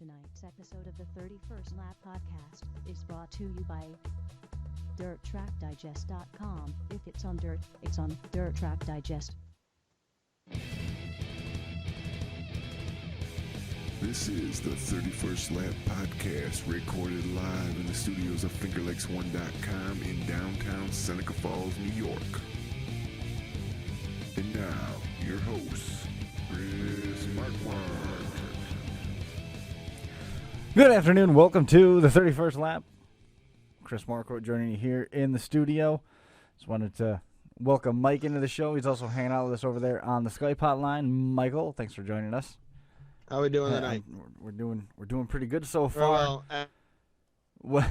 Tonight's episode of the 31st Lap Podcast is brought to you by DirtTrackDigest.com. If it's on dirt, it's on Dirt Track Digest. This is the 31st Lap Podcast, recorded live in the studios of FingerLakes1.com in downtown Seneca Falls, New York. And now, your host, Chris Marquardt. Good afternoon. Welcome to the 31st Lap. Chris Marquardt joining you here in the studio. Just wanted to welcome Mike into the show. He's also hanging out with us over there on the Skype hotline. Michael, thanks for joining us. How are we doing tonight? We're doing pretty good so far. Well,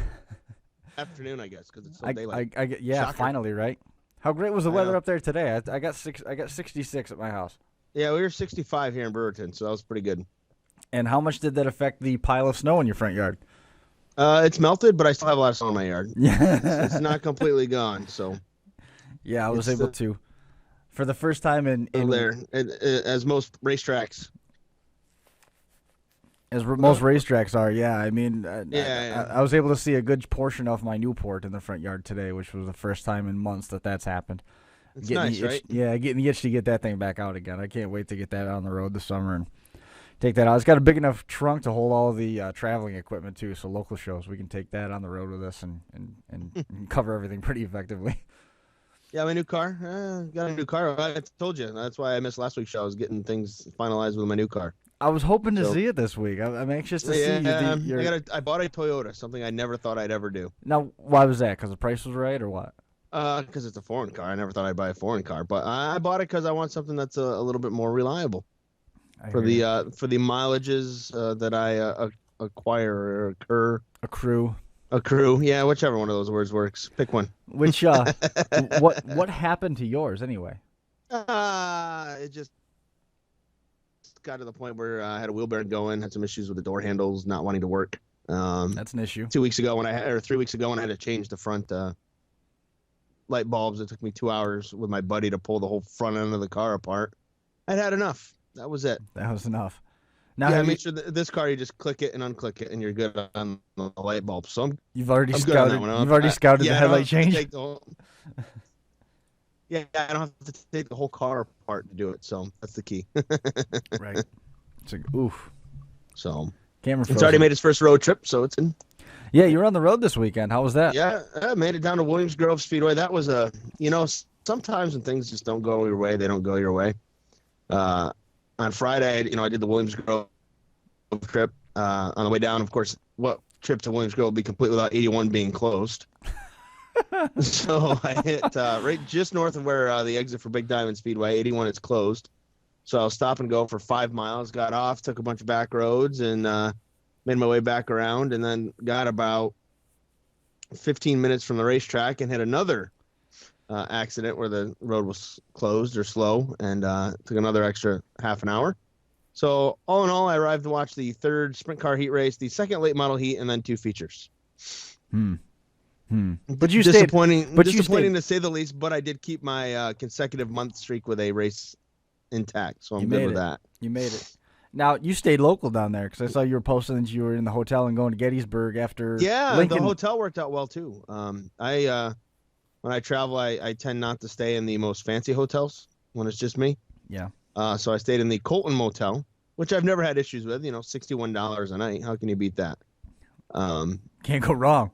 afternoon, I guess, because it's still daylight. Yeah, Shocker. Finally, right? How great was the weather up there today? I got 66 at my house. Yeah, we were 65 here in Brewerton, so that was pretty good. And how much did that affect the pile of snow in your front yard? It's melted, but I still have a lot of snow in my yard. It's not completely gone, so. Yeah, I was able to, for the first time in there, as most racetracks. As most racetracks are, yeah. I mean, Yeah. I was able to see a good portion of my Newport in the front yard today, which was the first time in months that's happened. It's nice, right? Yeah, getting the itch to get that thing back out again. I can't wait to get that out on the road this summer and take that out. It's got a big enough trunk to hold all the traveling equipment, too, so local shows, we can take that on the road with us and cover everything pretty effectively. Yeah, my new car. Got a new car. I told you. That's why I missed last week's show. I was getting things finalized with my new car. I was hoping to see it this week. I'm anxious to see you. I bought a Toyota, something I never thought I'd ever do. Now, why was that? Because the price was right or what? Because it's a foreign car. I never thought I'd buy a foreign car, but I bought it because I want something that's a little bit more reliable for the mileages that I acquire or accrue. Yeah, whichever one of those words works. Pick one. Which what happened to yours anyway? It just got to the point where I had a wheel bearing going, had some issues with the door handles not wanting to work. That's an issue. 3 weeks ago when I had to change the front light bulbs. It took me 2 hours with my buddy to pull the whole front end of the car apart. I'd had enough. That was it. That was enough. Now, yeah, make sure that this car you just click it and unclick it, and you're good on the light bulb. So you've already scouted the headlight change. Yeah, I don't have to take the whole car apart to do it. So that's the key. Right. It's like oof. So camera. It's already made its first road trip, so it's in. Yeah, you were on the road this weekend. How was that? Yeah, I made it down to Williams Grove Speedway. That was sometimes when things just don't go your way, they don't go your way. On Friday, I did the Williams Grove trip. On the way down, of course, what trip to Williams Grove would be complete without 81 being closed? So I hit right just north of where the exit for Big Diamond Speedway, 81 is closed. So I'll stop and go for 5 miles, got off, took a bunch of back roads, and made my way back around, and then got about 15 minutes from the racetrack and hit another accident where the road was closed or slow, and took another extra half an hour. So all in all, I arrived to watch the third sprint car heat race, the second late model heat, and then 2 features. But you disappointing to say the least. But I did keep my consecutive month streak with a race intact, so I'm good with that. You made it. Now you stayed local down there because I saw you were posting that you were in the hotel and going to Gettysburg after. Yeah, Lincoln. The hotel worked out well too. When I travel, I tend not to stay in the most fancy hotels when it's just me. Yeah. So I stayed in the Colton Motel, which I've never had issues with. $61 a night. How can you beat that? Can't go wrong.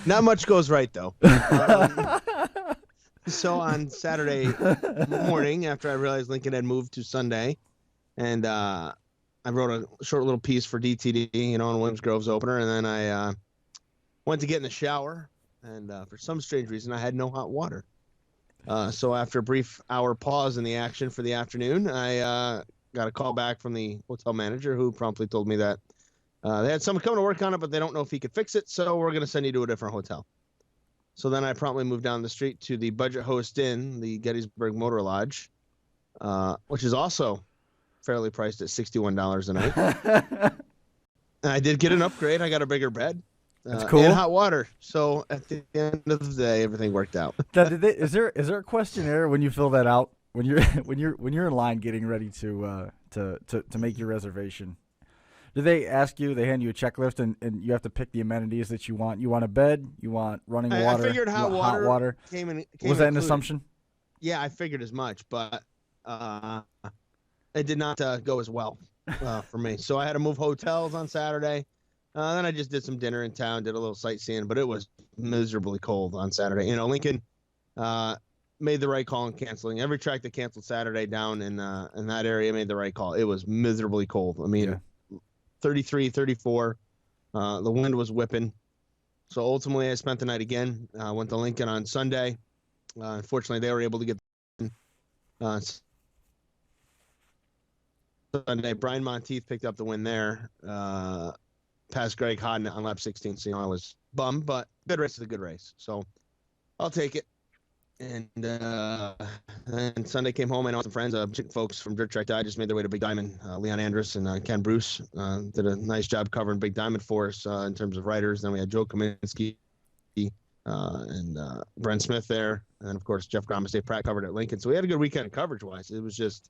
Not much goes right though. So on Saturday morning, after I realized Lincoln had moved to Sunday, and I wrote a short little piece for DTD, on Williams Grove's opener, and then I went to get in the shower, and for some strange reason, I had no hot water. So after a brief hour pause in the action for the afternoon, I got a call back from the hotel manager, who promptly told me that they had someone coming to work on it, but they don't know if he could fix it, so we're going to send you to a different hotel. So then I promptly moved down the street to the Budget Host Inn, the Gettysburg Motor Lodge, which is also fairly priced at $61 a night. And I did get an upgrade. I got a bigger bed. That's cool. And hot water. So at the end of the day, everything worked out. Now, is there a questionnaire when you fill that out when you're in line getting ready to make your reservation? Do they ask you? They hand you a checklist, and you have to pick the amenities that you want. You want a bed. You want running water. I figured you hot want water. Came Was that included. an assumption? Yeah, I figured as much, but it did not go as well for me. So I had to move hotels on Saturday. Then I just did some dinner in town, did a little sightseeing, but it was miserably cold on Saturday. Lincoln made the right call in canceling. Every track that canceled Saturday down in that area made the right call. It was miserably cold. I mean, 33, 34. The wind was whipping. So ultimately, I spent the night again. Went to Lincoln on Sunday. Unfortunately, they were able to get Sunday. Brian Monteith picked up the win there, past Greg Hodden on lap 16. So, I was bummed, but good race is a good race. So I'll take it. And Sunday came home. I know some friends, folks from Dirt Track Die just made their way to Big Diamond. Leon Andrus and Ken Bruce did a nice job covering Big Diamond for us in terms of riders. Then we had Joe Kaminsky and Brent Smith there. And, of course, Jeff Grommes, Dave Pratt covered at Lincoln. So we had a good weekend coverage-wise. It was just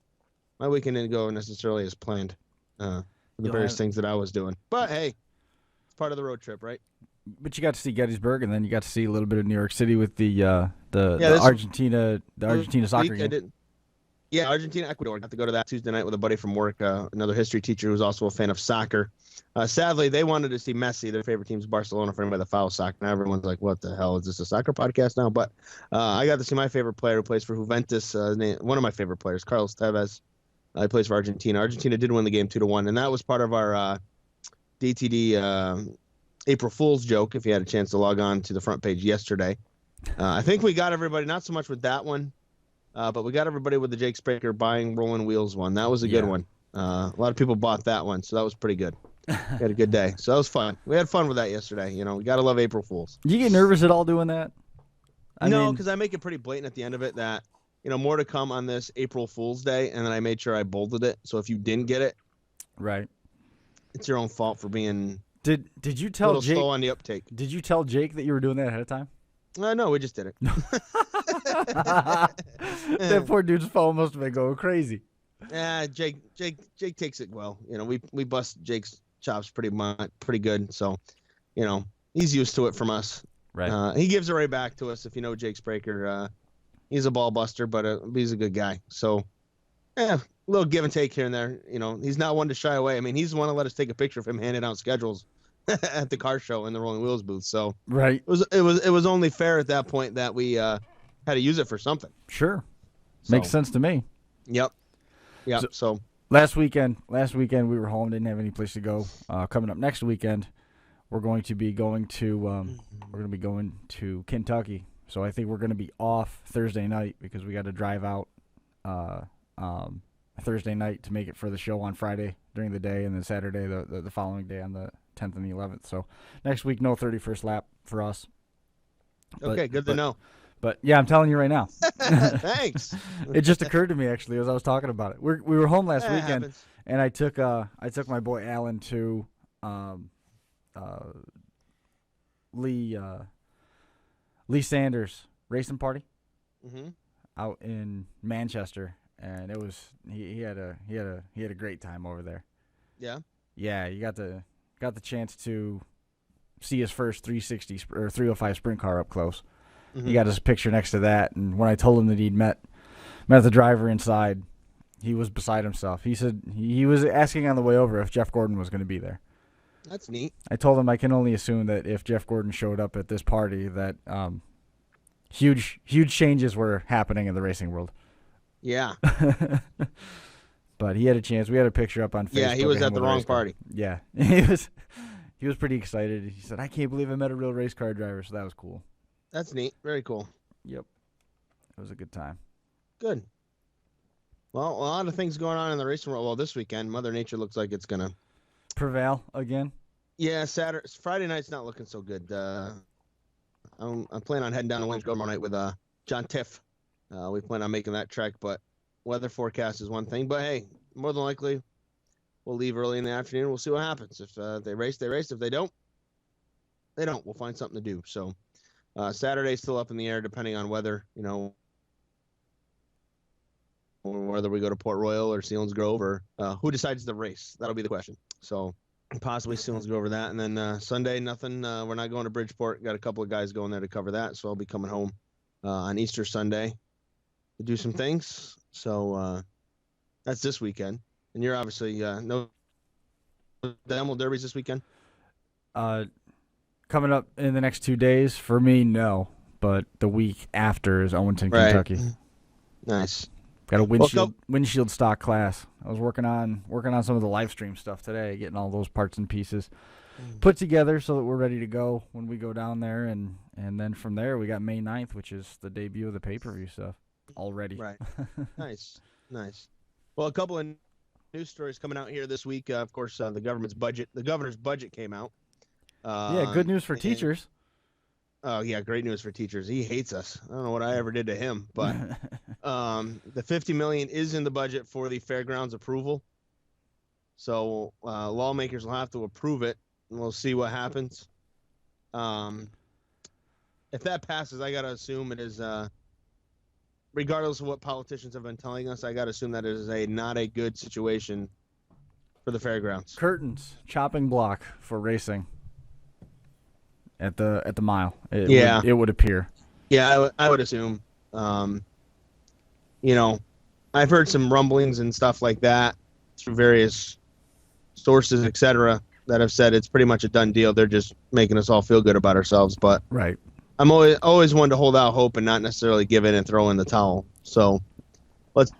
my weekend didn't go necessarily as planned for the various things that I was doing. But, hey, it's part of the road trip, right? But you got to see Gettysburg, and then you got to see a little bit of New York City with the Argentina soccer game. Yeah, Argentina, Ecuador. I got to go to that Tuesday night with a buddy from work, another history teacher who's also a fan of soccer. Sadly, they wanted to see Messi. Their favorite team's Barcelona, for anybody that follows soccer. And everyone's like, what the hell? Is this a soccer podcast now? But I got to see my favorite player who plays for Juventus, one of my favorite players, Carlos Tevez. He plays for Argentina. Argentina did win the game 2-1, and that was part of our DTD April Fool's joke, if you had a chance to log on to the front page yesterday. I think we got everybody, not so much with that one, but we got everybody with the Jake Spraker buying rolling wheels one. That was a good one. A lot of people bought that one, so that was pretty good. We had a good day. So that was fun. We had fun with that yesterday. We got to love April Fools. You get nervous at all doing that? No, because I make it pretty blatant at the end of it that, more to come on this April Fool's Day, and then I made sure I bolded it. So if you didn't get it, right, it's your own fault for being Did you tell Jake slow on the uptake? Did you tell Jake that you were doing that ahead of time? No, we just did it. That poor dude's phone must have been going crazy. Yeah, Jake takes it well. We bust Jake's chops pretty good. So, he's used to it from us. Right. He gives it right back to us. If you know Jake Spraker, he's a ball buster, but he's a good guy. So, yeah, a little give and take here and there. He's not one to shy away. I mean, he's the one to let us take a picture of him handing out schedules at the car show in the Rolling Wheels booth. So, right. It was only fair at that point that we had to use it for something. Sure. Makes sense to me. Yep. So last weekend we were home, didn't have any place to go. Coming up next weekend, we're going to be going to Kentucky. So I think we're going to be off Thursday night because we got to drive out Thursday night to make it for the show on Friday during the day, and then Saturday the following day on the 10th and the 11th. So next week, no 31st lap for us. Okay, good to know. But yeah, I'm telling you right now. Thanks. It just occurred to me actually as I was talking about it. We were home last weekend, happens. and I took my boy Alan to Lee Sanders racing party out in Manchester, and it was he had a great time over there. Yeah. Yeah, you got the chance to see his first 360 or 305 sprint car up close. He got his picture next to that, and when I told him that he'd met the driver inside, he was beside himself. He said he was asking on the way over if Jeff Gordon was going to be there. That's neat. I told him I can only assume that if Jeff Gordon showed up at this party, that huge changes were happening in the racing world. Yeah. But he had a chance. We had a picture up on Facebook. Yeah, he was at the wrong party. Yeah, he was pretty excited. He said, "I can't believe I met a real race car driver." So that was cool. That's neat. Very cool. Yep. It was a good time. Good. Well, a lot of things going on in the racing world. Well, this weekend, Mother Nature looks like it's going to prevail again. Yeah, Friday night's not looking so good. I'm planning on heading down to Williams Grove tomorrow night with John Tiff. We plan on making that trek, but weather forecast is one thing. But, hey, more than likely, we'll leave early in the afternoon. We'll see what happens. If they race, they race. If they don't, they don't. We'll find something to do. So, Saturday's still up in the air depending on weather, whether we go to Port Royal or Selinsgrove or who decides the race. That'll be the question. So Possibly soon. Let's go over that. And then Sunday, nothing. We're not going to Bridgeport. Got a couple of guys going there to cover that. So I'll be coming home on Easter Sunday to do some things. So that's this weekend. And you're obviously no Animal Derbies this weekend? Coming up in the next 2 days, for me, no. But the week after is Owenton, Right. Kentucky. Nice. Got a windshield stock class. I was working on some of the live stream stuff today, getting all those parts and pieces put together so that we're ready to go when we go down there, and then from there we got May 9th, which is the debut of the pay-per-view stuff already. Right. Nice. Well, a couple of news stories coming out here this week. Of course, the governor's budget came out. Yeah, good news for teachers. Oh, yeah, great news for teachers. He hates us. I don't know what I ever did to him, but the $50 million is in the budget for the fairgrounds approval. So lawmakers will have to approve it, and we'll see what happens. If that passes, I got to assume it is, regardless of what politicians have been telling us, I got to assume that it is not a good situation for the fairgrounds. Curtains, chopping block for racing. At the mile, it would appear. Yeah, I would assume. I've heard some rumblings and stuff like that through various sources, etc., that have said it's pretty much a done deal. They're just making us all feel good about ourselves. But right, I'm always one to hold out hope and not necessarily give in and throw in the towel. So let's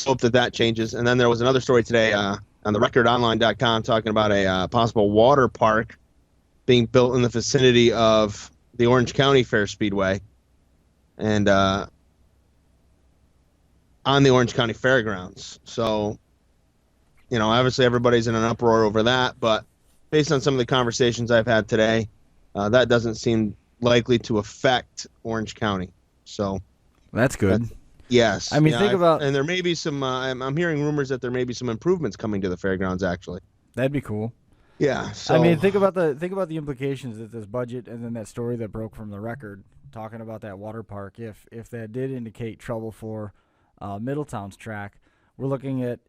hope that changes. And then there was another story today on the recordonline.com talking about a possible water park being built in the vicinity of the Orange County Fair Speedway and on the Orange County Fairgrounds. So, obviously everybody's in an uproar over that, but based on some of the conversations I've had today, that doesn't seem likely to affect Orange County. So that's good. Yes. I mean, think about... And there may be some, I'm hearing rumors that there may be some improvements coming to the fairgrounds, actually. That'd be cool. Yeah. So, I mean, think about the implications that this budget and then that story that broke from the record talking about that water park. If that did indicate trouble for Middletown's track, we're looking at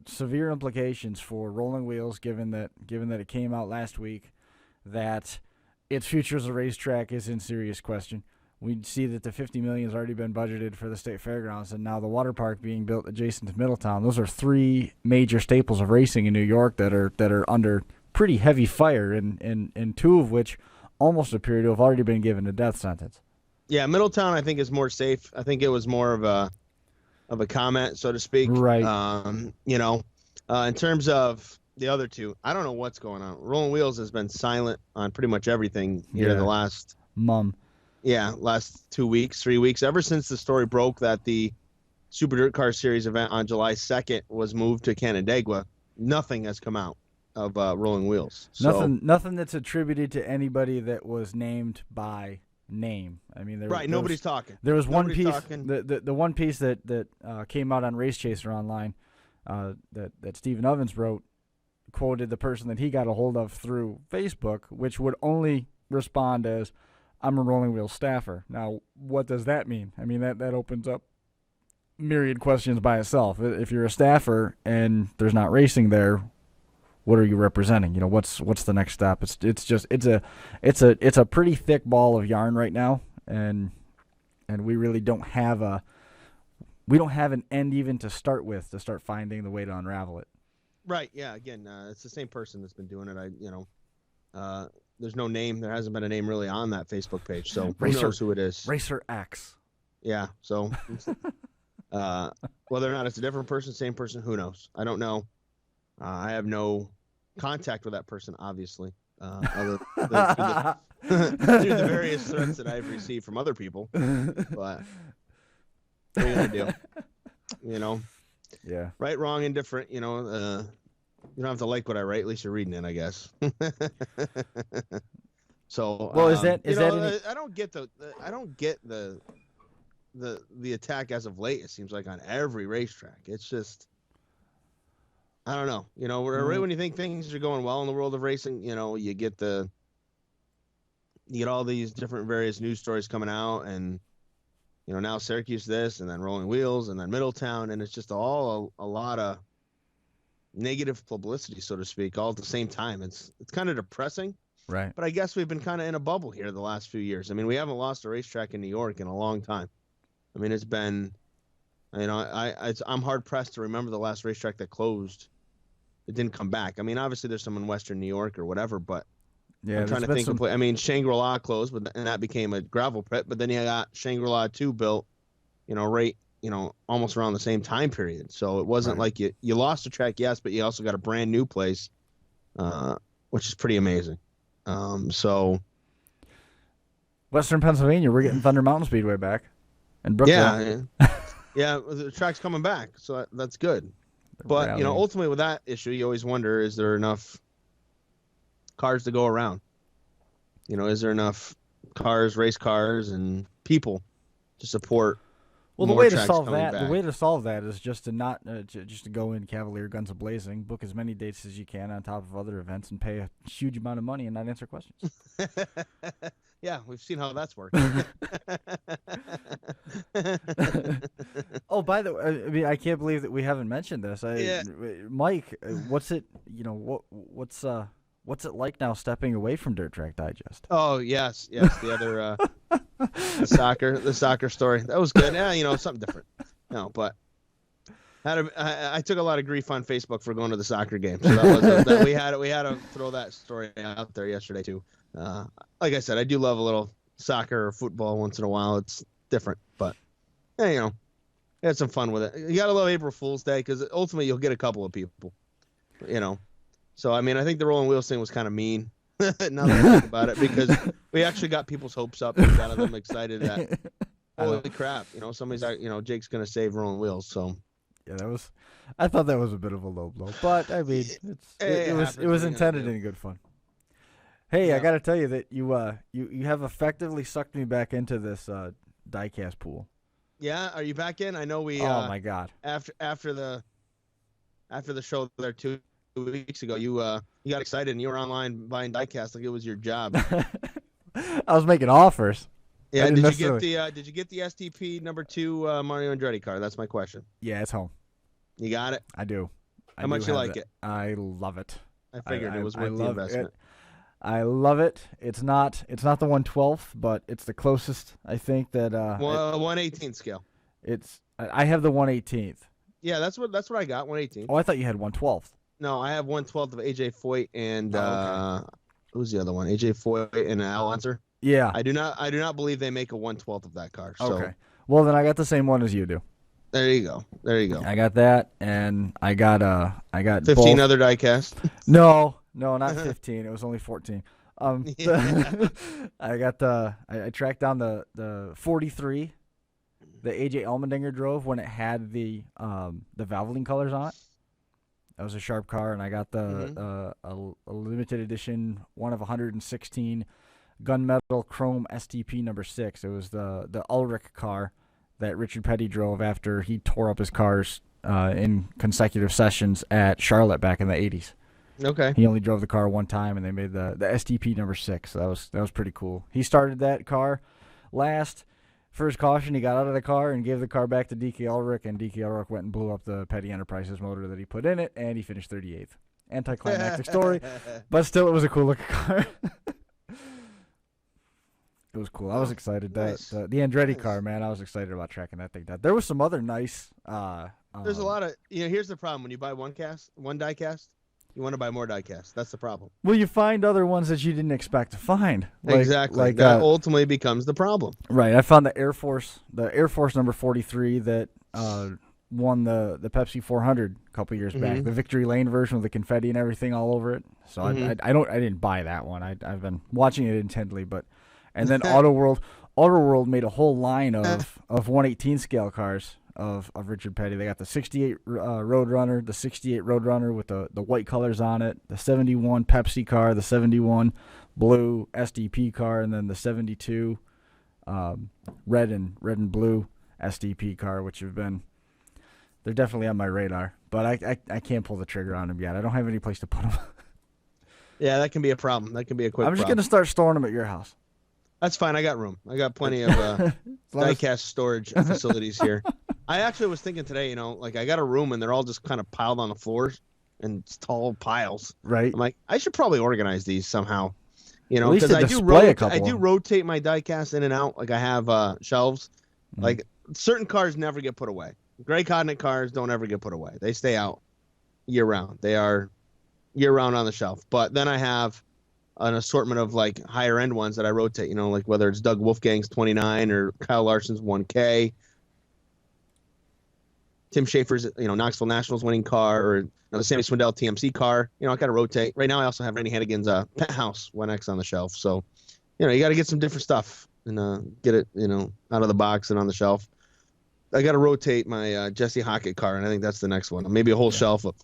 severe implications for Rolling Wheels. Given that it came out last week that its future as a racetrack is in serious question. We see that the $50 million has already been budgeted for the state fairgrounds, and now the water park being built adjacent to Middletown. Those are three major staples of racing in New York that are under pretty heavy fire, and two of which almost appear to have already been given a death sentence. Yeah, Middletown I think is more safe. I think it was more of a comment, so to speak. Right. In terms of the other two, I don't know what's going on. Rolling Wheels has been silent on pretty much everything here the last 3 weeks, ever since the story broke that the Super Dirt Car Series event on July 2nd was moved to Canandaigua. Nothing has come out of Rolling Wheels. Nothing that's attributed to anybody that was named by name. I mean, nobody's talking. There was one piece, the one piece that came out on Race Chaser Online that Stephen Ovens wrote, quoted the person that he got a hold of through Facebook, which would only respond as, "I'm a Rolling Wheels staffer." Now, what does that mean? I mean, that opens up myriad questions by itself. If you're a staffer and there's not racing there, what are you representing? What's the next step? It's a pretty thick ball of yarn right now, and we really don't have an end even to start with to start finding the way to unravel it. Right. Yeah. Again, it's the same person that's been doing it. There's no name. There hasn't been a name really on that Facebook page, so who knows who it is? Racer X. Yeah. So whether or not it's a different person, same person, who knows? I don't know. I have no contact with that person, obviously, other than through the various threats that I've received from other people. But what are you gonna do? Yeah. Right, wrong, indifferent. You don't have to like what I write. At least you're reading it, I guess. So. Well, I don't get the attack as of late. It seems like on every racetrack. It's just. I don't know. Right when you think things are going well in the world of racing, you get all these different various news stories coming out, and now Syracuse this, and then Rolling Wheels, and then Middletown, and it's just all a lot of negative publicity, so to speak, all at the same time. It's kind of depressing. Right. But I guess we've been kind of in a bubble here the last few years. I mean, we haven't lost a racetrack in New York in a long time. I mean, it's been, I'm hard pressed to remember the last racetrack that closed. It didn't come back. I mean, obviously there's some in Western New York or whatever, but Yeah, I'm trying to think. I mean, Shangri-La closed, and that became a gravel pit. But then you got Shangri-La 2 built, almost around the same time period. So it wasn't like you lost a track, yes, but you also got a brand new place, which is pretty amazing. So Western Pennsylvania, we're getting Thunder Mountain Speedway back, and Brookville. Yeah, the track's coming back, so that's good. But ultimately with that issue, you always wonder: is there enough cars to go around? Is there enough cars, race cars, and people to support? Well, the way to solve that is just to not just to go in Cavalier guns a-blazing, book as many dates as you can on top of other events, and pay a huge amount of money and not answer questions. Yeah, we've seen how that's worked. Oh, by the way, I mean, I can't believe that we haven't mentioned this. Mike, what's it? What's it like now stepping away from Dirt Track Digest? Oh yes, the other the soccer story, that was good. Yeah, something different. No, but I took a lot of grief on Facebook for going to the soccer game. So we had to throw that story out there yesterday too. Like I said, I do love a little soccer or football once in a while. It's different, but I had some fun with it. You gotta love April Fool's Day because ultimately you'll get a couple of people. So I mean, I think the rolling wheels thing was kind of mean. Now that I think about it, because we actually got people's hopes up and got them excited that holy crap, somebody's Jake's gonna save rolling wheels. So yeah, I thought that was a bit of a low blow, but I mean, it was intended in good fun. Hey, yeah. I got to tell you that you have effectively sucked me back into this diecast pool. Yeah, are you back in? I know we. Oh my God! After the show there 2 weeks ago, you got excited and you were online buying diecast like it was your job. I was making offers. Yeah, did you get the STP number 2 Mario Andretti car? That's my question. Yeah, it's home. You got it? I do. How much you like it? I love it. I figured it was worth the investment. I love it. It's not the 1/12th, but it's the closest I think that 1/18th scale. I have the 1/18th. Yeah, that's what I got, 1/18th. Oh, I thought you had 1/12th. No, I have 1/12th of AJ Foyt and okay. Who's the other one? AJ Foyt and Al Unser. Yeah. I do not believe they make a 1/12th of that car. So. Okay. Well, then I got the same one as you do. There you go. I got that, and I got 15 both. other diecast. No, not 15. It was only 14. I tracked down the 43, the AJ Allmendinger drove when it had the Valvoline colors on it. That was a sharp car, and I got a limited edition, one of 116 gunmetal chrome STP number 6. It was the Ulrich car that Richard Petty drove after he tore up his cars in consecutive sessions at Charlotte back in the 80s. Okay. He only drove the car one time, and they made the STP number 6. So that was pretty cool. He started that car last. First caution, he got out of the car and gave the car back to DK Ulrich, and DK Ulrich went and blew up the Petty Enterprises motor that he put in it, and he finished 38th. Anticlimactic story, but still, it was a cool looking car. It was cool. I was excited. Nice. The Andretti car, man, I was excited about tracking that thing down. There was some other nice. There's a lot of here's the problem: when you buy one diecast, you want to buy more diecast. That's the problem. Well, you find other ones that you didn't expect to find. Exactly. That ultimately becomes the problem. Right. I found the Air Force number 43 that won the Pepsi 400 a couple years back. The Victory Lane version with the confetti and everything all over it. So I didn't buy that one. I've been watching it intently, but. And then Auto World made a whole line of 1/18 scale cars of Richard Petty. They got the 68 Roadrunner, the 68 Roadrunner with the white colors on it, the 71 Pepsi car, the 71 blue SDP car, and then the 72 red and blue SDP car, which they're definitely on my radar. But I can't pull the trigger on them yet. I don't have any place to put them. Yeah, that can be a problem. That can be a quick problem. I'm just going to start storing them at your house. That's fine. I got room. I got plenty of diecast storage facilities here. I actually was thinking today, I got a room and they're all just kind of piled on the floors in tall piles. Right. I'm like, I should probably organize these somehow. You know, At least because to display a couple I do of 'em. rotate my die-cast in and out. Like I have shelves. Mhm. Like certain cars never get put away. Gray Cognate cars don't ever get put away. They stay out year-round. They are year-round on the shelf. But then I have an assortment of like higher-end ones that I rotate. You know, like whether it's Doug Wolfgang's 29 or Kyle Larson's 1K. Tim Schafer's, Knoxville Nationals winning car, or the Sammy Swindell TMC car. I got to rotate. Right now, I also have Randy Hannigan's Penthouse 1X on the shelf. So, you got to get some different stuff and get it, out of the box and on the shelf. I got to rotate my Jesse Hockett car, and I think that's the next one. Maybe a whole shelf of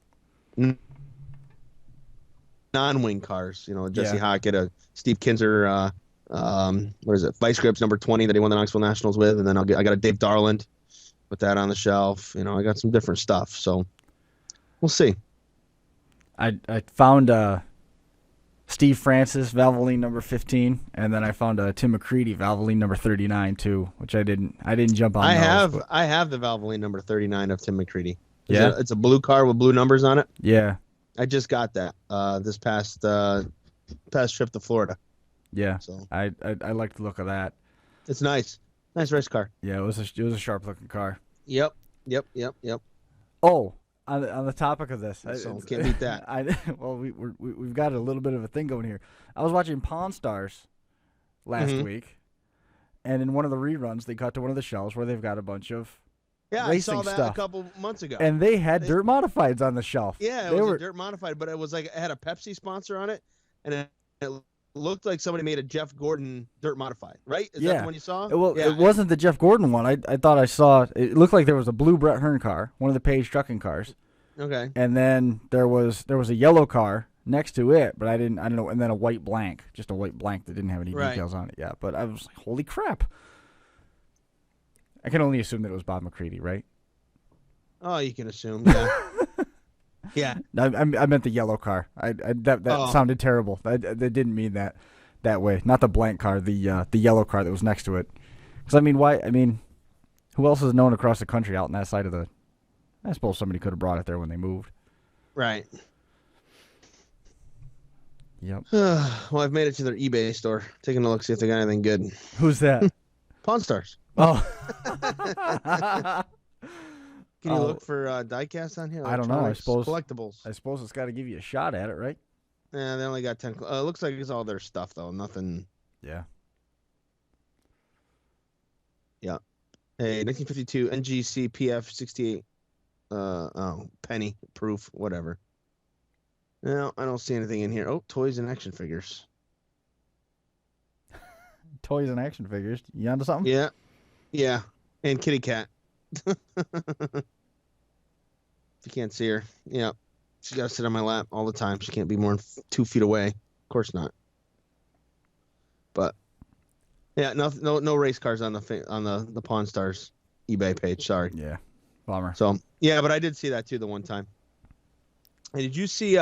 non-wing cars. Jesse Hockett, a Steve Kinzer, what is it? Vice Grips number 20 that he won the Knoxville Nationals with, and then I got a Dave Darland. Put that on the shelf. I got some different stuff. So we'll see. I found Steve Francis Valvoline number 15, and then I found Tim McCready Valvoline number 39 too, which I didn't jump on. I have the Valvoline number 39 of Tim McCready. It's a blue car with blue numbers on it. Yeah. I just got that this past trip to Florida. Yeah. So I like the look of that. It's nice. Nice race car. Yeah, it was a sharp looking car. Yep. Oh, on the topic of this, So can't beat that. We've got a little bit of a thing going here. I was watching Pawn Stars last week, and in one of the reruns, they cut to one of the shelves where they've got a bunch of I racing saw that stuff. a couple months ago. And they had dirt modifieds on the shelf. Yeah, it was a dirt modified, but it was like it had a Pepsi sponsor on it, and it looked like somebody made a Jeff Gordon dirt modified, right? Is that the one you saw? It wasn't the Jeff Gordon one. I thought I saw it looked like there was a blue Brett Hearn car, one of the Page trucking cars. Okay. And then there was a yellow car next to it, but I don't know, and then a white blank, just a white blank that didn't have any details on it yet. But I was like, holy crap. I can only assume that it was Bob McCready, right? Oh, you can assume, yeah. Yeah. I meant the yellow car. That sounded terrible. I didn't mean that way. Not the blank car, the yellow car that was next to it. Because who else is known across the country out in that side of the? I suppose somebody could have brought it there when they moved. Right. Yep. Well, I've made it to their eBay store. Taking a look, see if they got anything good. Who's that? Pawn Stars. Oh. Can you look for diecast on here? I don't know. I suppose collectibles. I suppose it's got to give you a shot at it, right? Yeah, they only got 10. Looks like it's all their stuff though. Nothing. Yeah. Yeah. Hey, 1952 NGC PF 68. Penny proof, whatever. No, I don't see anything in here. Oh, toys and action figures. Toys and action figures. You onto something? Yeah, and kitty cat. If you can't see her, yeah, she's got to sit on my lap all the time. She can't be more than 2 feet away. Of course not. But yeah, no race cars on the Pawn Stars eBay page. Sorry. Yeah, bummer. So yeah, but I did see that too the one time. And did you see?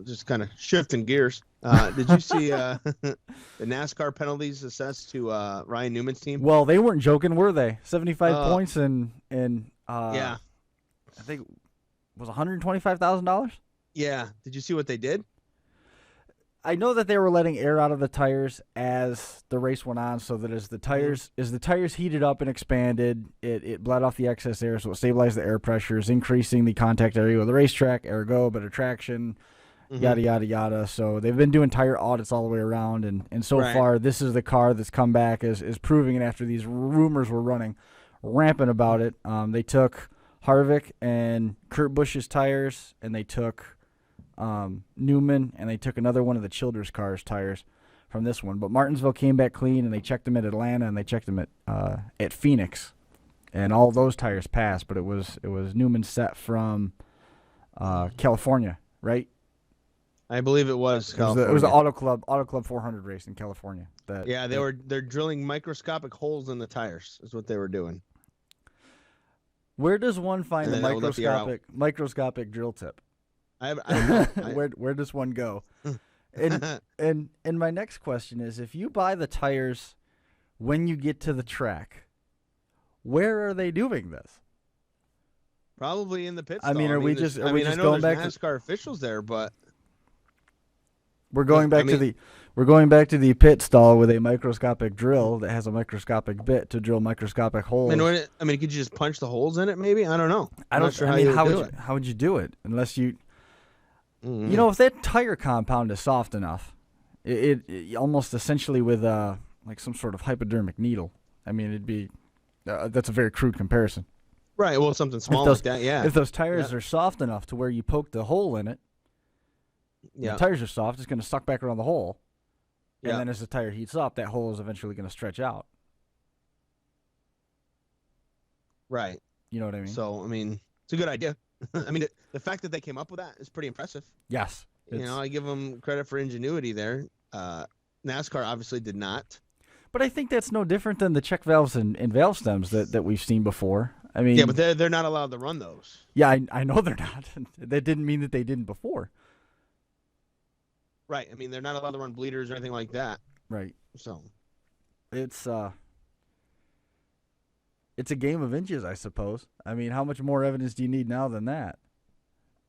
Just kind of shifting gears. Did you see the NASCAR penalties assessed to Ryan Newman's team? Well, they weren't joking, were they? 75 points and yeah, I think it was $125,000. Yeah. Did you see what they did? I know that they were letting air out of the tires as the race went on, so that as the tires heated up and expanded, it bled off the excess air, so it stabilized the air pressures, increasing the contact area with the racetrack, ergo better traction, yada yada yada. So they've been doing tire audits all the way around, and so far this is the car that's come back as proving it after these rumors were running rampant about it. They took Harvick and Kurt Busch's tires, and they took Newman, and they took another one of the Childers cars tires from this one. But Martinsville came back clean, and they checked them at Atlanta, and they checked them at Phoenix, and all those tires passed. But it was Newman's set from California, right? I believe it was California. It was the Auto Club 400 race in California. They're drilling microscopic holes in the tires. Is what they were doing. Where does one find a microscopic drill tip? I don't know. Where does one go? And my next question is, if you buy the tires when you get to the track, where are they doing this? Probably in the pit stall. I mean, are we just I know going there's back NASCAR officials there, but we're going back to the pit stall with a microscopic drill that has a microscopic bit to drill microscopic holes. Could you just punch the holes in it? Maybe, I don't know. I'm not sure how would you do it unless you, Mm-hmm. you know, if that tire compound is soft enough, it almost essentially with like some sort of hypodermic needle. I mean, it'd be that's a very crude comparison. Right. Well, something small like that. Yeah. If those tires are soft enough to where you poke the hole in it, the tires are soft, it's going to suck back around the hole. And then as the tire heats up, that hole is eventually going to stretch out. Right. You know what I mean? So, I mean, it's a good idea. I mean, the fact that they came up with that is pretty impressive. Yes. You know, I give them credit for ingenuity there. NASCAR obviously did not. But I think that's no different than the check valves and valve stems that we've seen before. I mean, yeah, but they're not allowed to run those. Yeah, I know they're not. That didn't mean that they didn't before. Right. I mean, they're not allowed to run bleeders or anything like that. Right. So it's a game of inches, I suppose. I mean, how much more evidence do you need now than that?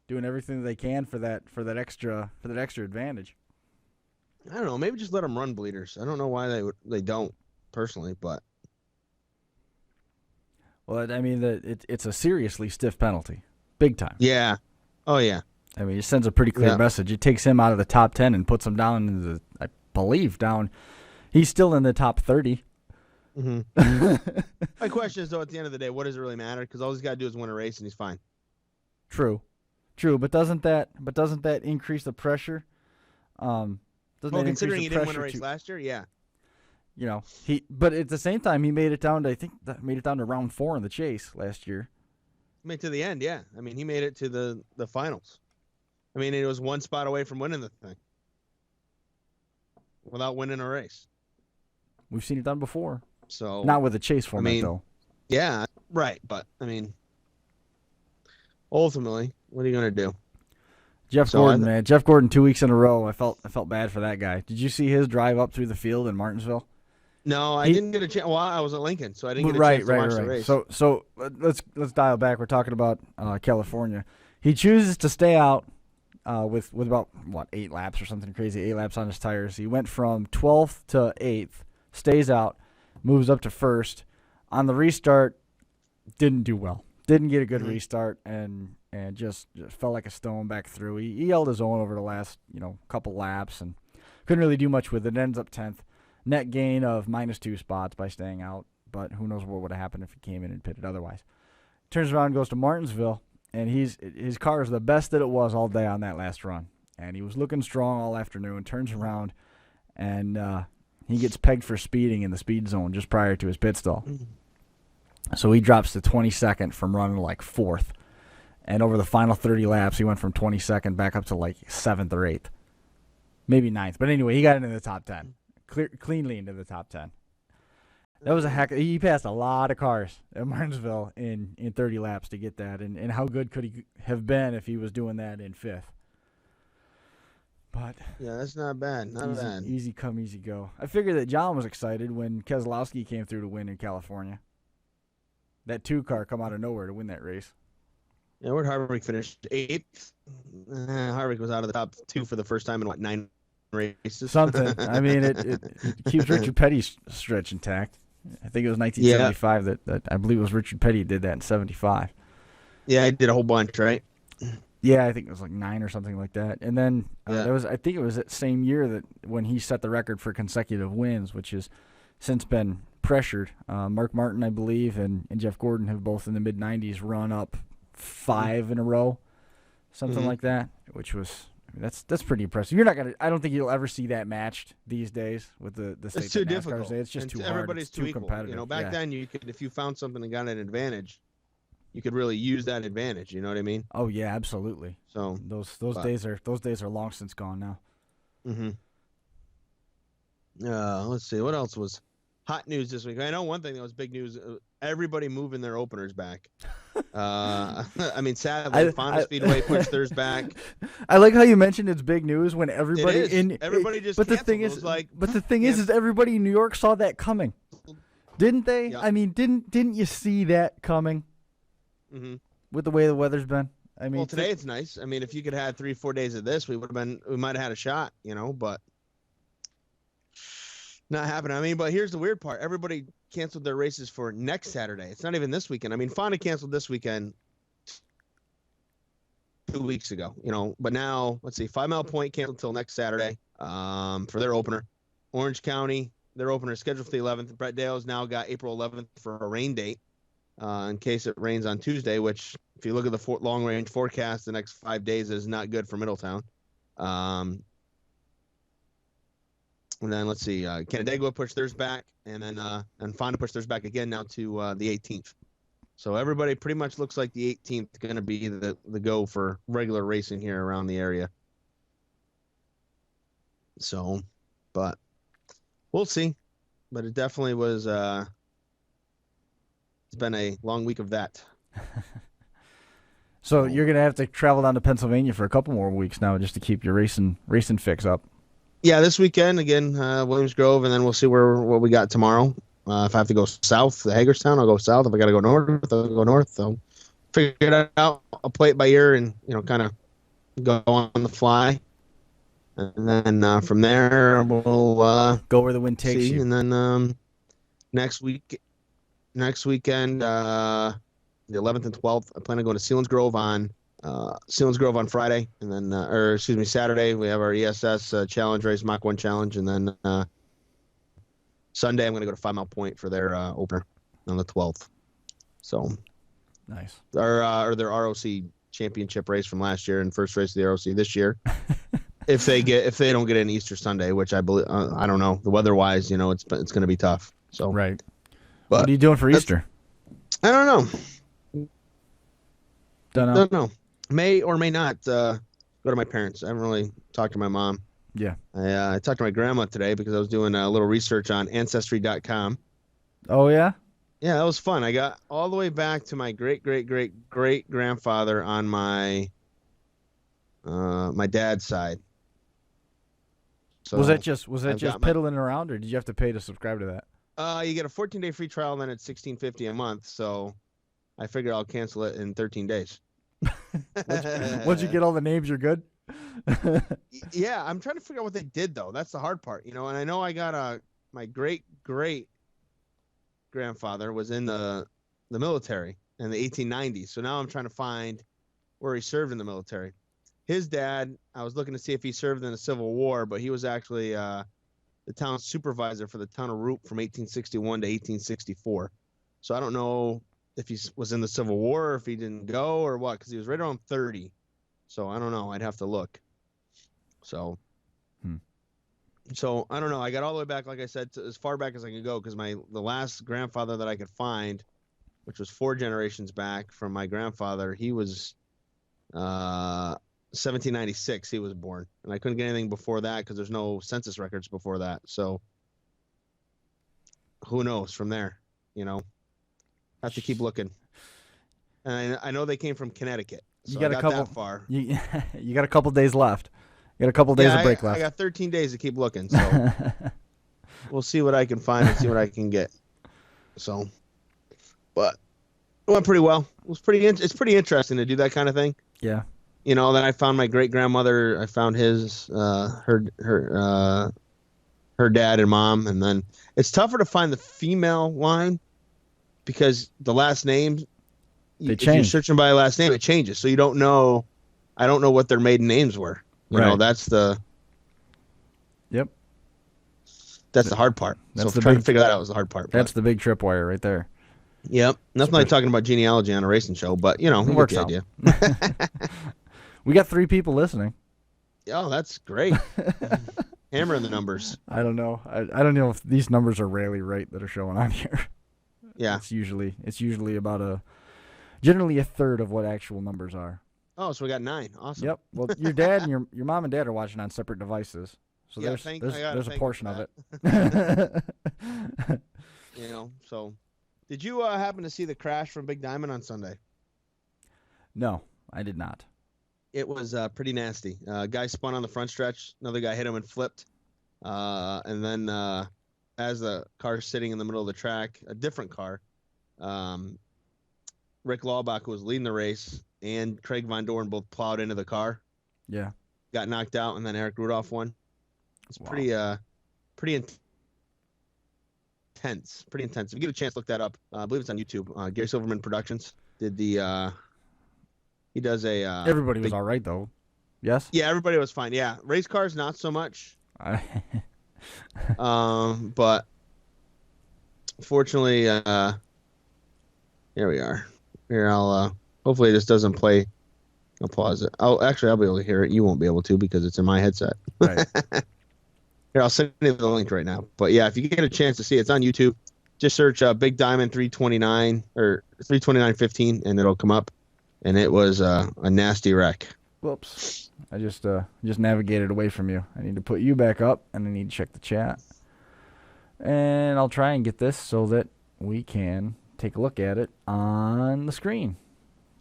Doing everything they can for that extra advantage. I don't know. Maybe just let them run bleeders. I don't know why they don't personally, but well, I mean, it's a seriously stiff penalty, big time. Yeah. Oh yeah. I mean, it sends a pretty clear message. It takes him out of the top 10 and puts him down in the, I believe, down. He's still in the top 30. Mm-hmm. My question is, though, at the end of the day, what does it really matter? Because all he's got to do is win a race, and he's fine. True, but doesn't that increase the pressure? Considering he didn't win a race last year, yeah. You know, but at the same time, he made it down to round 4 in the chase last year. Made it to the end, yeah. I mean, he made it to the finals. I mean, it was one spot away from winning the thing without winning a race. We've seen it done before. So not with the chase format, though. Yeah, right. But I mean, ultimately, what are you gonna do? Jeff Gordon, 2 weeks in a row. I felt bad for that guy. Did you see his drive up through the field in Martinsville? No, I didn't get a chance. Well, I was at Lincoln, so I didn't get a chance to watch the race. So let's dial back. We're talking about California. He chooses to stay out with about 8 laps or something crazy, 8 laps on his tires. He went from 12th to 8th, stays out, moves up to 1st. On the restart, didn't do well. Didn't get a good restart and just fell like a stone back through. He held his own over the last couple laps and couldn't really do much with it. Ends up 10th. Net gain of -2 spots by staying out, but who knows what would have happened if he came in and pitted otherwise. Turns around and goes to Martinsville, and his car is the best that it was all day on that last run. And he was looking strong all afternoon, turns around, and he gets pegged for speeding in the speed zone just prior to his pit stall. So he drops to 22nd from running like 4th. And over the final 30 laps, he went from 22nd back up to like 7th or 8th. Maybe 9th. But anyway, he got into the top 10. Cleanly into the top 10. That was a heck. He passed a lot of cars at Martinsville in 30 laps to get that. And how good could he have been if he was doing that in 5th? But yeah, that's not bad. Not bad. Easy come, easy go. I figured that John was excited when Keselowski came through to win in California. That 2 car come out of nowhere to win that race. Yeah, where'd Harvick finish? 8th? Harvick was out of the top 2 for the first time in 9 races? Something. I mean, it keeps Richard Petty's stretch intact. I think it was 1975 that I believe it was Richard Petty did that in 75. Yeah, he did a whole bunch, right? Yeah, I think it was like 9 or something like that. And then I think it was that same year that when he set the record for consecutive wins, which has since been pressured. Mark Martin, I believe, and Jeff Gordon have both in the mid-90s run up 5 in a row, something like that, which was that's pretty impressive. You're not gonna. I don't think you'll ever see that matched these days with the state. It's too difficult. It's just too hard. Everybody's it's too equal. competitive. Back then you could, if you found something and got an advantage, you could really use that advantage. You know what I mean? Oh yeah, absolutely. So those days are long since gone now. Let's see what else was hot news this week. I know one thing that was big news. Everybody moving their openers back. I mean, sadly, Fonda Speedway pushed theirs back. I like how you mentioned it's big news when everybody just. But the thing is, is everybody in New York saw that coming, didn't they? Yeah. I mean, didn't you see that coming? with the way the weather's been. I mean, Well, today it's nice. I mean, if you could have 3-4 days of this, we might have had a shot, but not happening. I mean, but here's the weird part. Everybody canceled their races for next Saturday. It's not even this weekend. I mean, Fonda canceled this weekend 2 weeks ago, but now let's see, 5 Mile Point canceled until next Saturday for their opener. Orange County, their opener is scheduled for the 11th. Brett Dale's now got April 11th for a rain date in case it rains on Tuesday, which if you look at the long range forecast, the next 5 days is not good for Middletown. And then let's see, Canandaigua pushed theirs back, and then and Fonda pushed theirs back again now to the 18th. So everybody pretty much looks like the 18th is going to be the go for regular racing here around the area. So, but we'll see. But it definitely was. It's been a long week of that. So you're gonna have to travel down to Pennsylvania for a couple more weeks now just to keep your racing fix up. Yeah, this weekend again, Williams Grove, and then we'll see what we got tomorrow. If I have to go south to Hagerstown, I'll go south. If I got to go north, I'll go north. So figure it out. I'll play it by ear and kind of go on the fly, and then from there we'll go where the wind takes you. And then next weekend, the 11th and 12th, I plan on going to Selinsgrove on Friday, and then Saturday we have our ESS challenge race, Mach 1 challenge, and then Sunday I'm going to go to 5 Mile Point for their opener on the 12th. So nice. Or their ROC championship race from last year and first race of the ROC this year. if they don't get in Easter Sunday, which I believe, I don't know, the weather wise, it's going to be tough. So right. But what are you doing for Easter? I don't know. Don't know. May or may not go to my parents. I haven't really talked to my mom. Yeah. I talked to my grandma today because I was doing a little research on Ancestry.com. Oh, yeah? Yeah, that was fun. I got all the way back to my great-great-great-great-grandfather on my dad's side. So was that just piddling around, or did you have to pay to subscribe to that? You get a 14-day free trial, and then it's $16.50 a month. So I figure I'll cancel it in 13 days. Once you get all the names, you're good. Yeah, I'm trying to figure out what they did though. That's the hard part, and I know I got my great grandfather was in the military in the 1890s. So now I'm trying to find where he served in the military. His dad, I was looking to see if he served in the Civil War, but he was actually the town supervisor for the town of Roop from 1861 to 1864. So I don't know if he was in the Civil War or if he didn't go or what, because he was right around 30. So I don't know. I'd have to look. So I don't know. I got all the way back, like I said, to as far back as I could go, because the last grandfather that I could find, which was 4 generations back from my grandfather, he was 1796. He was born, and I couldn't get anything before that because there's no census records before that. So who knows from there? Have to keep looking. And I know they came from Connecticut. So you got I got that far. You got a couple days left. You got a couple days of break left. I got 13 days to keep looking, so we'll see what I can find and see what I can get. So, but it went pretty well. It's pretty interesting to do that kind of thing. Yeah. Then I found my great grandmother. I found her dad and mom, and then it's tougher to find the female line because the last names. If you're searching by last name, it changes. So you don't know. I don't know what their maiden names were. That's the. Yep. That's the hard part. Trying to figure that out was the hard part. That's the big tripwire right there. Yep. Nothing like talking about genealogy on a racing show, but it works out. Idea. We got 3 people listening. Oh, that's great. Hammering the numbers. I don't know. I don't know if these numbers are rarely right that are showing on here. Yeah. It's usually about generally a third of what actual numbers are. Oh, so we got 9. Awesome. Yep. Well, your dad and your mom and dad are watching on separate devices, so yeah, there's a portion of it. So did you happen to see the crash from Big Diamond on Sunday? No, I did not. It was pretty nasty. Guy spun on the front stretch. Another guy hit him and flipped. And then as the car sitting in the middle of the track, a different car Rick Laubach, who was leading the race, and Craig Von Dorn both plowed into the car. Yeah. Got knocked out, and then Eric Rudolph won. It's pretty intense. Pretty intense. If you get a chance, look that up. I believe it's on YouTube. Gary Silverman Productions did the. He does a. Everybody was all right though. Yes. Yeah, everybody was fine. Yeah, race cars not so much. But fortunately, here we are. Here, I'll hopefully this doesn't play. I'll pause it. I'll be able to hear it. You won't be able to because it's in my headset. Right. Here, I'll send you the link right now. But yeah, if you get a chance to see it, it's on YouTube. Just search Big Diamond 329 or 329.15 and it'll come up. And it was a nasty wreck. Whoops. I just navigated away from you. I need to put you back up, and I need to check the chat. And I'll try and get this so that we can take a look at it on the screen.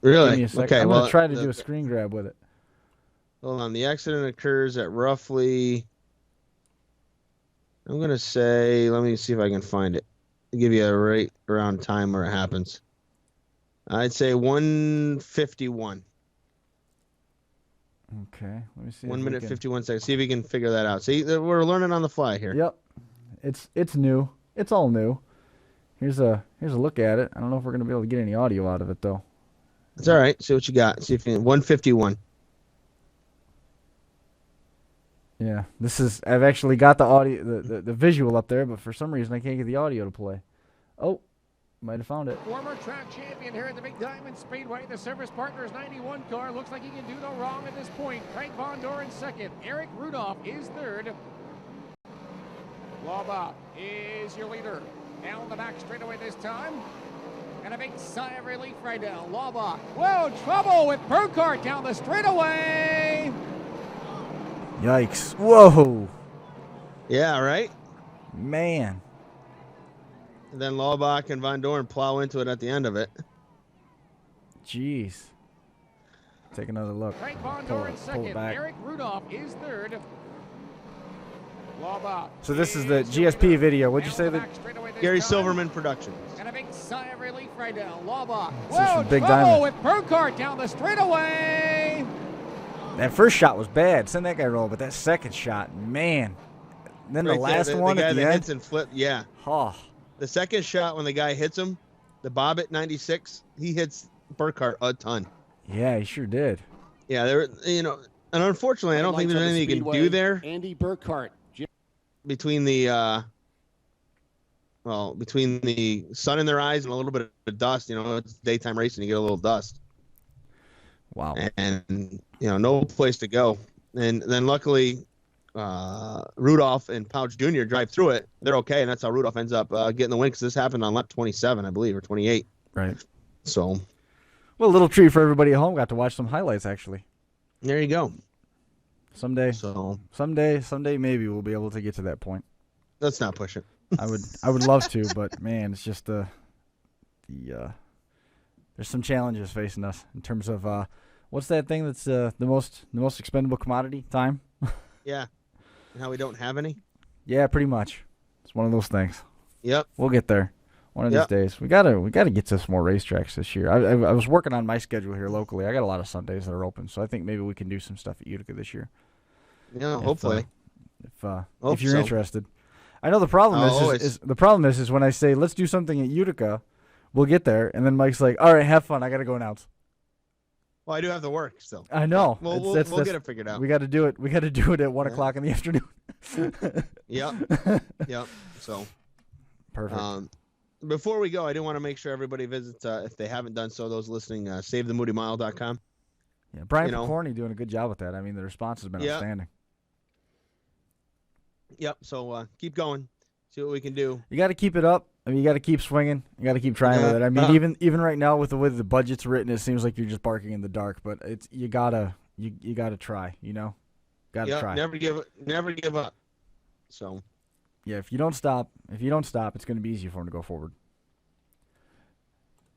Really? Give me a second. Okay. I'm going to try to do a screen grab with it. Hold on. The accident occurs at roughly, I'm going to say, let me see if I can find it. I'll give you a right around time where it happens. I'd say 1:51. Okay, let me see. 1 minute 51 seconds. See if you can figure that out. See, we're learning on the fly here. Yep, it's new. It's all new. Here's a look at it. I don't know if we're gonna be able to get any audio out of it though. It's all right. See what you got. See if you 1:51. Yeah, I've actually got the audio, the visual up there, but for some reason I can't get the audio to play. Oh. Might have found it. Former track champion here at the Big Diamond Speedway. The Service Partners 91 car looks like he can do no wrong at this point. Craig Von Dorn second. Eric Rudolph is third. Laubach is your leader. Down the back straightaway this time. And a big sigh of relief right now. Laubach. Whoa, trouble with Burkhardt down the straightaway. Yikes. Whoa. Yeah, right? Man. And then Laubach and Von Dorn plow into it at the end of it. Jeez. Take another look. Craig Von Dorn second. Eric Rudolph is third. Laubach. So this is the GSP video. What'd you say that? Gary Silverman Productions. And a big sigh of relief right now. Laubach. This is Whoa, Big trouble Diamond. with Burkhardt down the straightaway. That first shot was bad. Send that guy roll, but that second shot, man. Then the last one the guy at the that end. hits and flip, yeah. Oh. The second shot when the guy hits him, the Bobbitt 96, he hits Burkhardt a ton. Yeah, he sure did. Yeah, and unfortunately, I don't think there's anything you can do there. Andy Burkhardt. Between the between the sun in their eyes and a little bit of dust, it's daytime racing, you get a little dust. Wow. And no place to go. And then luckily, Rudolph and Pouch Jr. drive through it. They're okay, and that's how Rudolph ends up getting the win, because this happened on lap 27, I believe, or 28. Right. So, well, a little treat for everybody at home. Got to watch some highlights, actually. There you go. Someday, So someday, maybe we'll be able to get to that point. let's not push it. I would love to, but man, it's just there's some challenges facing us in terms of what's that thing that's the most expendable commodity? Time. Yeah. And how we don't have any. Yeah, pretty much. It's one of those things. Yep. We'll get there one of these days. We gotta get to some more racetracks this year. I was working on my schedule here locally. I got a lot of Sundays that are open, so I think maybe we can do some stuff at Utica this year. Yeah, hopefully. If you're interested. I know the problem is when I say let's do something at Utica, we'll get there, and then Mike's like, "All right, have fun. I gotta go announce." Well, I do have to work still. I know. We'll get it figured out. We got to do it. We got to do it at 1 o'clock in the afternoon. Yep. So perfect. Before we go, I do want to make sure everybody visits, if they haven't done so, those listening, SaveTheMoodyMile.com. Yeah, Brian Picorni doing a good job with that. I mean, the response has been outstanding. Yep. So keep going. See what we can do. You got to keep it up. I mean, you got to keep swinging. You got to keep trying with it. I mean, even right now with the way the budget's written, it seems like you're just barking in the dark. But you gotta try. Gotta try. Never give up. So. Yeah, if you don't stop, it's going to be easier for him to go forward.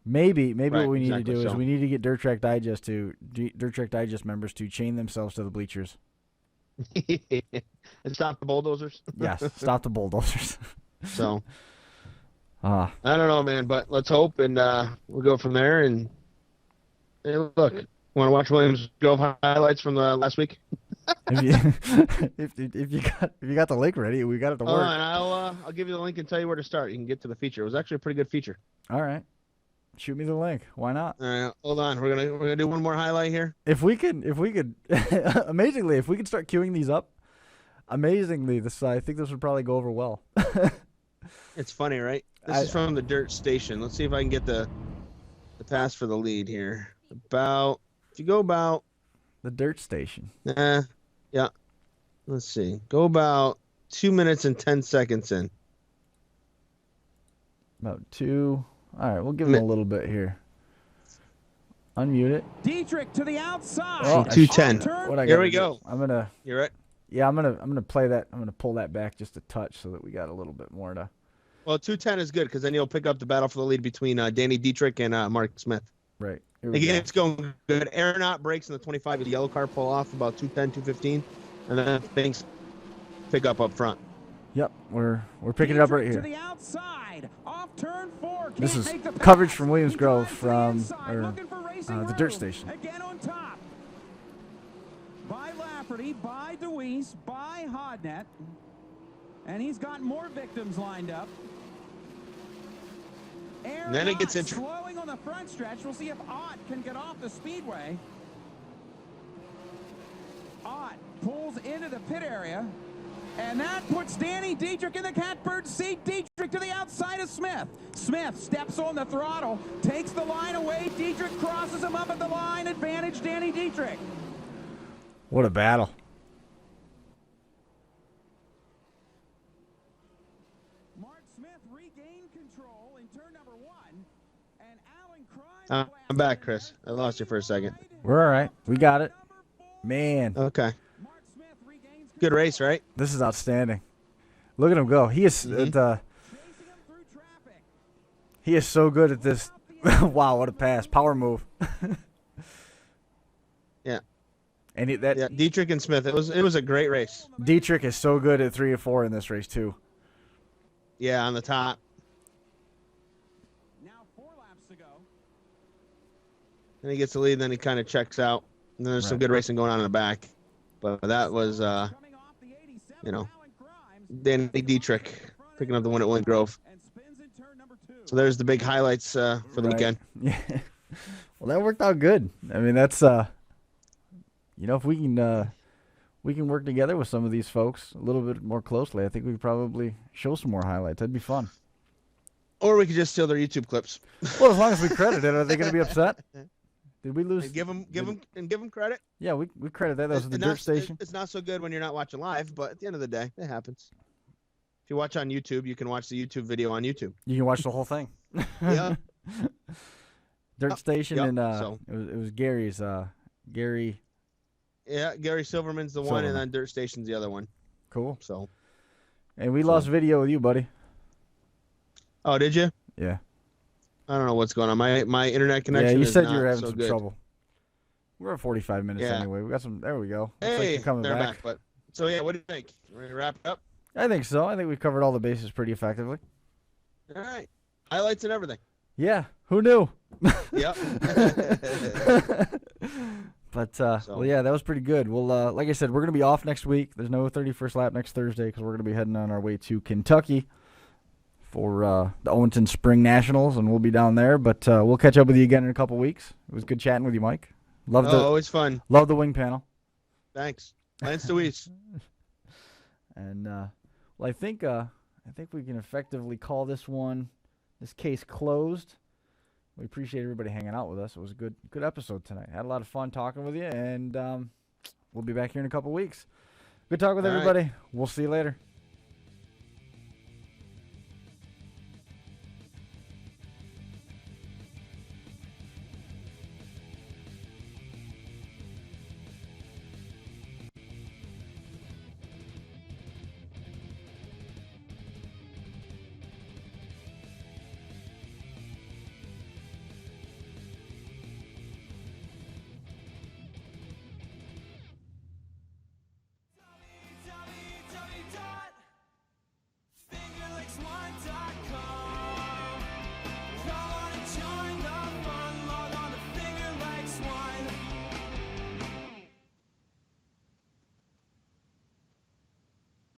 Maybe what we need to do is we need to get Dirt Track Digest members to chain themselves to the bleachers. And stop the bulldozers. Yes, stop the bulldozers. So, I don't know, man, but let's hope, and we'll go from there. And hey, look, want to watch Williams Grove highlights from the last week? if you got the link ready, we got it to work. And I'll give you the link and tell you where to start. You can get to the feature. It was actually a pretty good feature. All right, shoot me the link. Why not? All right, hold on. We're gonna do one more highlight here. If we could, amazingly, if we could start queuing these up, amazingly, I think this would probably go over well. It's funny, right? This is from the dirt station. Let's see if I can get the pass for the lead here. If you go about the dirt station. yeah. Let's see. Go about 2 minutes and 10 seconds in. About 2. All right, we'll give him a little bit here. Unmute it. Dietrich to the outside. Oh, 2:10. Here we go. You're right. Yeah, I'm gonna play that. I'm gonna pull that back just a touch so that we got a little bit more to. Well, 2:10 is good because then you'll pick up the battle for the lead between Danny Dietrich and Mark Smith. Right. Again, it's going good. Aeronaut breaks in the 25 with the yellow car pull off about 2:10, 2:15, and then things pick up front. Yep, we're picking it up right here. To the outside, off turn 4. This is coverage from Williams Grove from the dirt station. Again on top. By Lafferty, by DeWeese, by Hodnett. And he's got more victims lined up. And then it gets interesting. Slowing on the front stretch. We'll see if Ott can get off the speedway. Ott pulls into the pit area. And that puts Danny Dietrich in the catbird seat. Dietrich to the outside of Smith. Smith steps on the throttle, takes the line away. Dietrich crosses him up at the line. Advantage Danny Dietrich. What a battle. Mark Smith regained control in turn number 1. And Alan Krein. I'm back, Chris. I lost you for a second. We're all right. We got it. Man. Okay. Good race, right? This is outstanding. Look at him go. He is he is so good at this. Wow, what a pass. Power move. Yeah. And Dietrich and Smith. It was a great race. Dietrich is so good at 3 or 4 in this race too. Yeah, on the top. Now 4 laps to go. And he gets the lead, then he kind of checks out. And then there's some good racing going on in the back. But that was Danny Dietrich picking up the win at Williams Grove. So there's the big highlights for the weekend. Yeah. Well, that worked out good. I mean, that's if we can work together with some of these folks a little bit more closely, I think we could probably show some more highlights. That'd be fun. Or we could just steal their YouTube clips. Well, as long as we credit it, are they going to be upset? Did we lose? And give them credit. Yeah, we credit that. That was the dirt station. It's not so good when you're not watching live, but at the end of the day, it happens. If you watch on YouTube, you can watch the YouTube video on YouTube. You can watch the whole thing. Yeah. Dirt station and so. it was Gary's Gary. Yeah, Gary Silverman's the one, and then Dirt Station's the other one. Cool. So. And we lost video with you, buddy. Oh, did you? Yeah. I don't know what's going on. My internet connection. Yeah, you said is you were not having so some good. trouble. We're at 45 minutes anyway. We got some. There we go. Looks like Hey, you're coming they're back. back. So yeah, what do you think? Ready to wrap it up? I think so. I think we covered all the bases pretty effectively. All right, highlights and everything. Yeah. Who knew? Yep. But well, yeah, that was pretty good. Well, like I said, we're gonna be off next week. There's no 31st lap next Thursday because we're gonna be heading on our way to Kentucky for the Owenton Spring Nationals, and we'll be down there. But we'll catch up with you again in a couple weeks. It was good chatting with you, Mike. Always fun. Love the wing panel. Thanks. Lance DeWeese. And well, I think we can effectively call this case closed. We appreciate everybody hanging out with us. It was a good episode tonight. Had a lot of fun talking with you, and we'll be back here in a couple weeks. Good talk with everybody. We'll see you later.